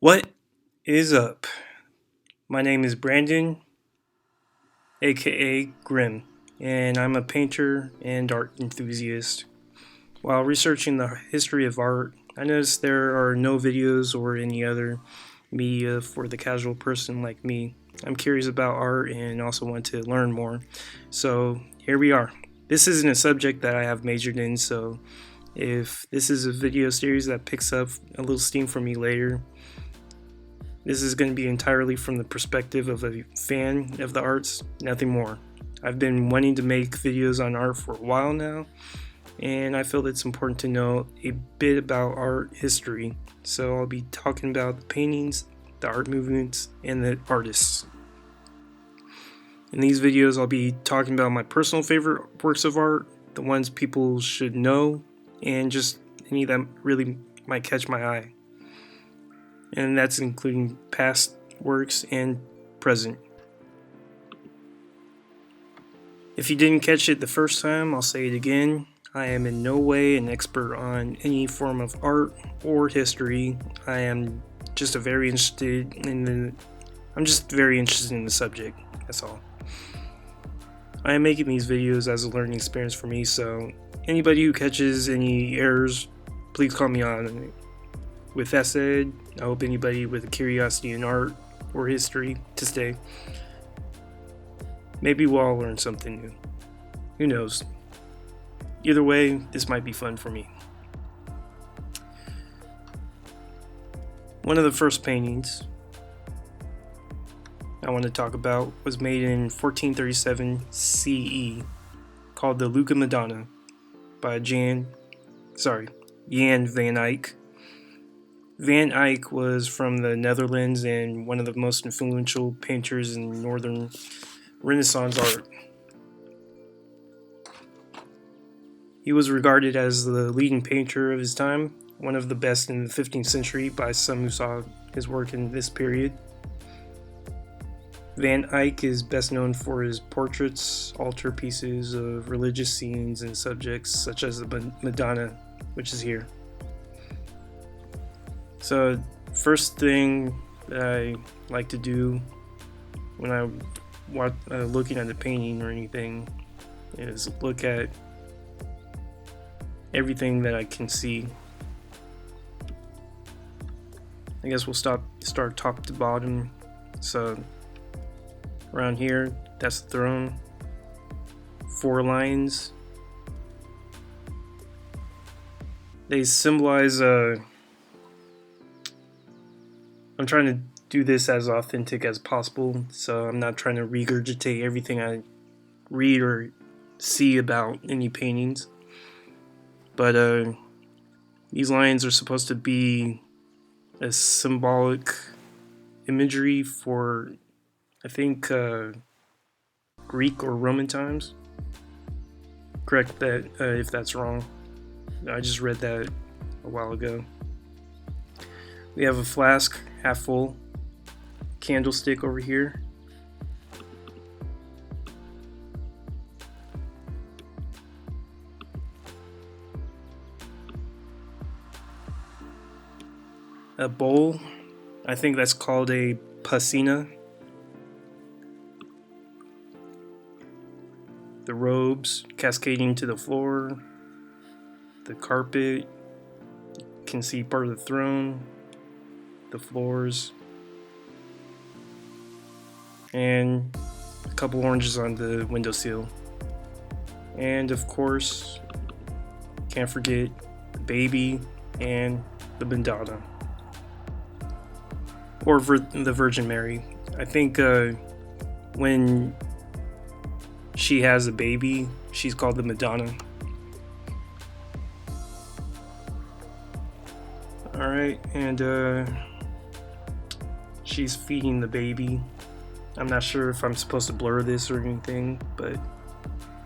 What is up? My name is Brandon, aka Grim, and I'm a painter and art enthusiast. While researching the history of art, I noticed there are no videos or any other media for the casual person like me. I'm curious about art and also want to learn more. So here we are. This isn't a subject that I have majored in, so if this is a video series that picks up a little steam for me later, this is going to be entirely from the perspective of a fan of the arts, nothing more. I've been wanting to make videos on art for a while now, and I feel it's important to know a bit about art history. So I'll be talking about the paintings, the art movements, and the artists. In these videos, I'll be talking about my personal favorite works of art, the ones people should know, and just any that really might catch my eye. And that's including past works and present. If you didn't catch it the first time, I'll say it again. I am in no way an expert on any form of art or history. I'm just very interested in the subject. That's all. I am making these videos as a learning experience for me, so anybody who catches any errors, please call me on it. With that said, I hope anybody with a curiosity in art or history to stay. Maybe we'll all learn something new. Who knows? Either way, this might be fun for me. One of the first paintings I want to talk about was made in 1437 CE, called the Lucca Madonna by Jan Van Eyck. Van Eyck was from the Netherlands and one of the most influential painters in Northern Renaissance art. He was regarded as the leading painter of his time, one of the best in the 15th century by some who saw his work in this period. Van Eyck is best known for his portraits, altar pieces of religious scenes and subjects such as the Madonna, which is here. So, first thing that I like to do when I'm looking at a painting or anything is look at everything that I can see. I guess we'll start top to bottom. So, around here, that's the throne. 4 lions. They symbolize I'm trying to do this as authentic as possible, so I'm not trying to regurgitate everything I read or see about any paintings. But these lions are supposed to be a symbolic imagery for, I think, Greek or Roman times. Correct that if that's wrong. I just read that a while ago. We have a flask, half full, candlestick over here. A bowl, I think that's called a pasina. The robes cascading to the floor. The carpet, you can see part of the throne. The floors, and a couple oranges on the windowsill. And of course, can't forget the baby and the Madonna, or the Virgin Mary. I think when she has a baby, she's called the Madonna. Alright, and she's feeding the baby. I'm not sure if I'm supposed to blur this or anything, but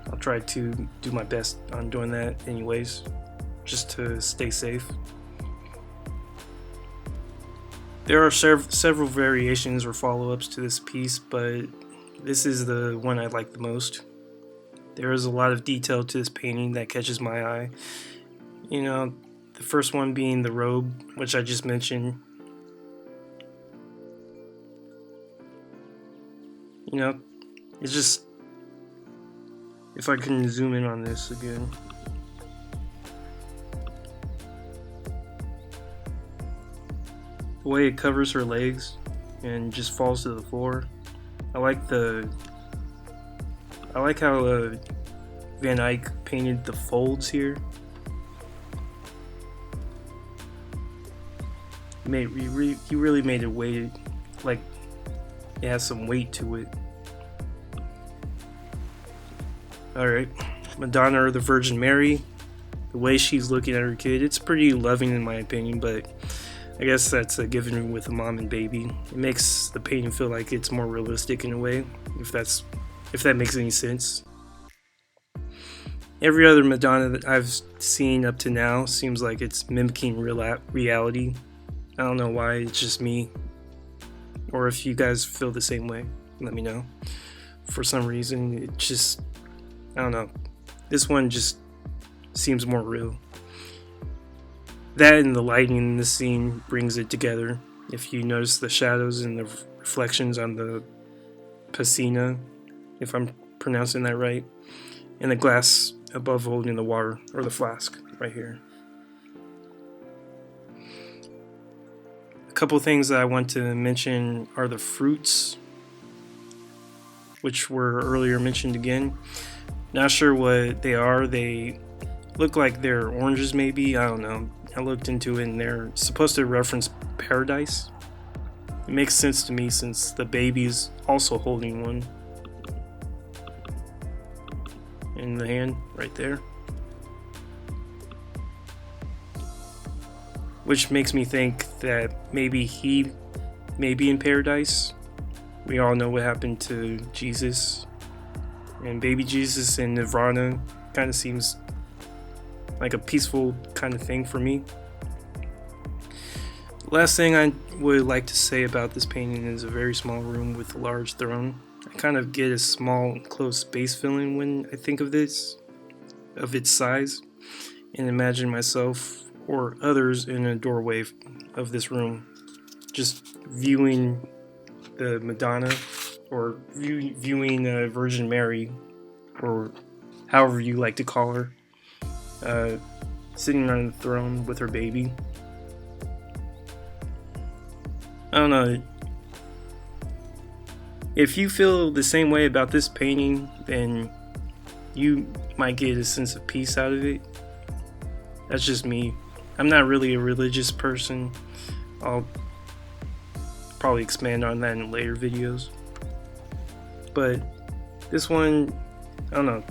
I'll try to do my best on doing that anyways, just to stay safe. There are several variations or follow-ups to this piece, but this is the one I like the most. There is a lot of detail to this painting that catches my eye. You know, the first one being the robe, which I just mentioned. You know, it's just, if I can zoom in on this again. The way it covers her legs and just falls to the floor. I like how Van Eyck painted the folds here. He really made it weighted, like it has some weight to it. Alright, Madonna or the Virgin Mary. The way she's looking at her kid, it's pretty loving in my opinion, but I guess that's a given with a mom and baby. It makes the painting feel like it's more realistic in a way, if that makes any sense. Every other Madonna that I've seen up to now seems like it's mimicking reality. I don't know why, it's just me. Or if you guys feel the same way, let me know. For some reason, it just, I don't know. This one just seems more real. That and the lighting in this scene brings it together. If you notice the shadows and the reflections on the piscina, if I'm pronouncing that right, and the glass above holding the water, or the flask right here. A couple things that I want to mention are the fruits, which were earlier mentioned again. Not sure what they are. They look like they're oranges maybe, I don't know. I looked into it and they're supposed to reference paradise. It makes sense to me since the baby's also holding one in the hand right there. Which makes me think that maybe he may be in paradise. We all know what happened to Jesus. And baby Jesus in Nirvana kind of seems like a peaceful kind of thing for me. Last thing I would like to say about this painting is a very small room with a large throne. I kind of get a small enclosed space feeling when I think of this, of its size, and imagine myself or others in a doorway of this room, just viewing the Madonna or viewing Virgin Mary, or however you like to call her, sitting on the throne with her baby. I don't know. If you feel the same way about this painting, then you might get a sense of peace out of it. That's just me. I'm not really a religious person. I'll probably expand on that in later videos. But this one, I don't know.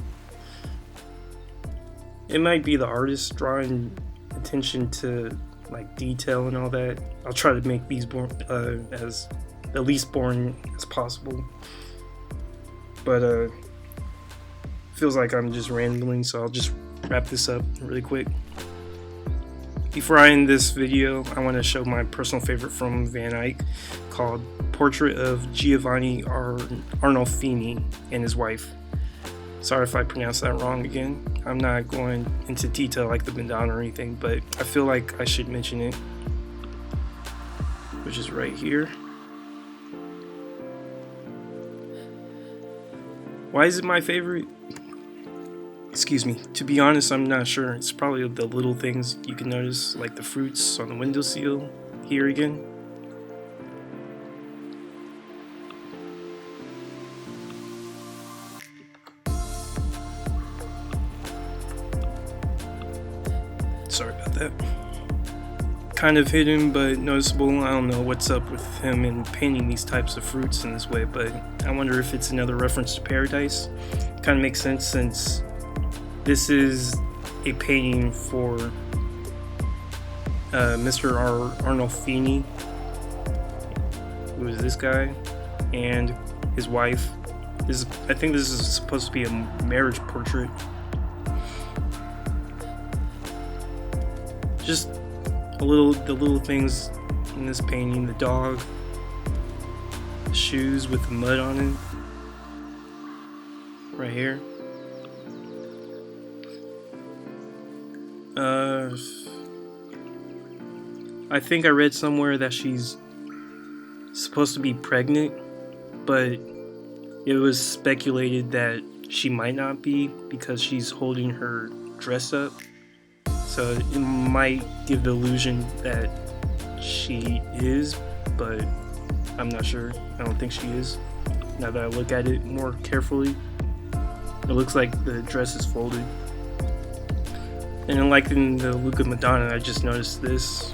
It might be the artist drawing attention to like detail and all that. I'll try to make these as the least boring as possible. But feels like I'm just rambling, so I'll just wrap this up really quick. Before I end this video, I want to show my personal favorite from Van Eyck called Portrait of Giovanni Arnolfini and his wife. Sorry if I pronounced that wrong again. I'm not going into detail like the Madonna or anything, but I feel like I should mention it, which is right here. Why is it my favorite? Excuse me. To be honest, I'm not sure. It's probably the little things you can notice, like the fruits on the windowsill here again. Sorry about that. Kind of hidden but noticeable. I don't know what's up with him in painting these types of fruits in this way, but I wonder if it's another reference to paradise. Kind of makes sense since this is a painting for Mr. Arnolfini, who is this guy, and his wife. I think this is supposed to be a marriage portrait. Just the little things in this painting: the dog, the shoes with the mud on it, right here. I think I read somewhere that she's supposed to be pregnant, but It was speculated that she might not be because she's holding her dress up, so it might give the illusion that she is, but I'm not sure. I don't think she is. Now that I look at it more carefully, it looks like the dress is folded. And then, like in the Lucca Madonna, I just noticed this,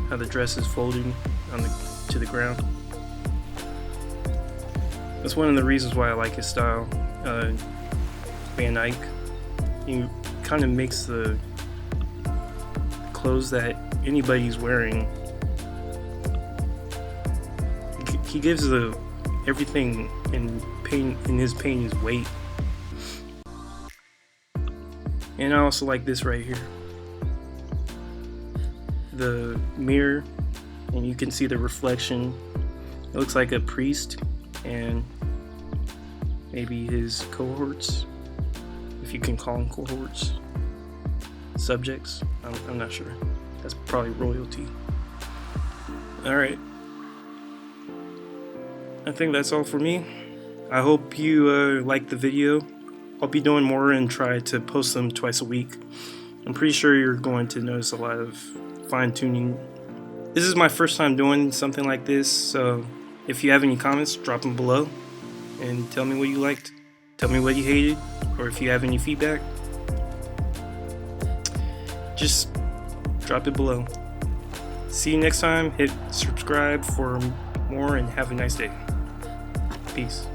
how the dress is folding to the ground. That's one of the reasons why I like his style. Van Eyck, he kind of makes the clothes that anybody's wearing. He gives everything in his paintings weight. And I also like this right here, the mirror, and you can see the reflection. It looks like a priest and maybe his cohorts, if you can call them cohorts, subjects. I'm not sure. That's probably royalty. Alright, I think that's all for me. I hope you liked the video. I'll be doing more and try to post them twice a week. I'm pretty sure you're going to notice a lot of fine-tuning. This is my first time doing something like this, so if you have any comments, drop them below and tell me what you liked, tell me what you hated, or if you have any feedback, just drop it below. See you next time. Hit subscribe for more and have a nice day. Peace.